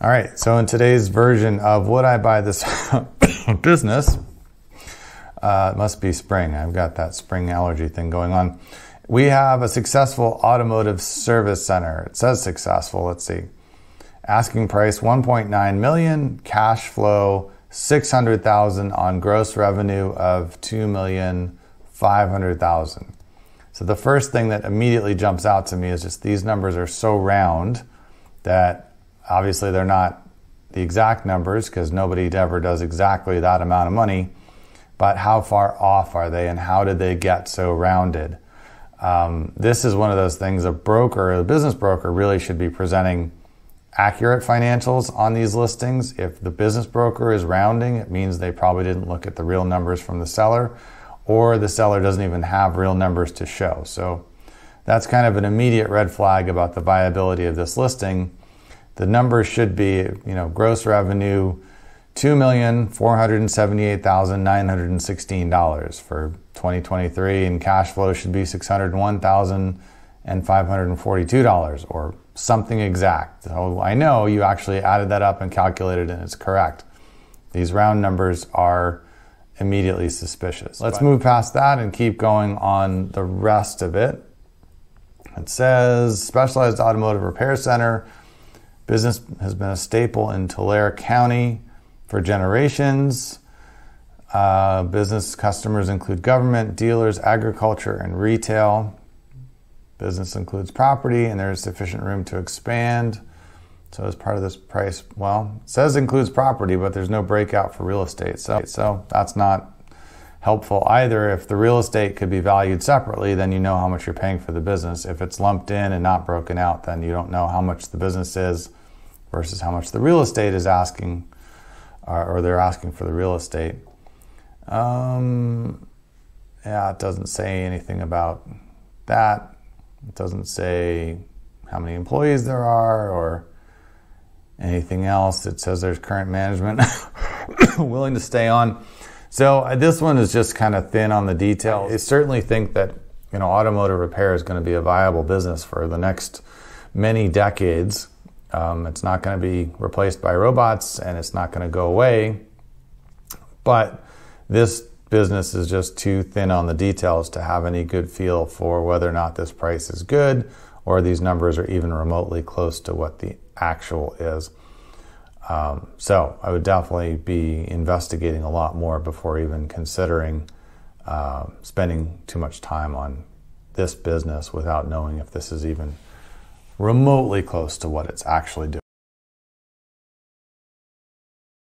All right, so in today's version of Would I Buy This Business, it must be spring. I've got that spring allergy thing going on. We have a successful automotive service center. It says successful, let's see. Asking price $1.9 million, cash flow $600,000 on gross revenue of $2,500,000. So the first thing that immediately jumps out to me is just these numbers are so round that obviously they're not the exact numbers because nobody ever does exactly that amount of money, but how far off are they and how did they get so rounded? This is one of those things a business broker really should be presenting accurate financials on these listings. If the business broker is rounding, it means they probably didn't look at the real numbers from the seller, or the seller doesn't even have real numbers to show. So that's kind of an immediate red flag about the viability of this listing. The numbers should be, gross revenue, $2,478,916 for 2023, and cash flow should be $601,542 or something exact. So I know you actually added that up and calculated and it's correct. These round numbers are immediately suspicious. Let's move past that and keep going on the rest of it. It says specialized automotive repair center. Business has been a staple in Tulare County for generations. Business customers include government, dealers, agriculture, and retail. Business includes property, and there's sufficient room to expand. So as part of this price, it says includes property, but there's no breakout for real estate. So that's not helpful either. If the real estate could be valued separately, then you know how much you're paying for the business. If it's lumped in and not broken out, then you don't know how much the business is versus how much the real estate is asking, or they're asking for the real estate. It doesn't say anything about that. It doesn't say how many employees there are or anything else. It says there's current management willing to stay on. So this one is just kind of thin on the details. I certainly think that automotive repair is going to be a viable business for the next many decades. It's not going to be replaced by robots and it's not going to go away. But this business is just too thin on the details to have any good feel for whether or not this price is good or these numbers are even remotely close to what the actual is. So I would definitely be investigating a lot more before even considering spending too much time on this business without knowing if this is even remotely close to what it's actually doing.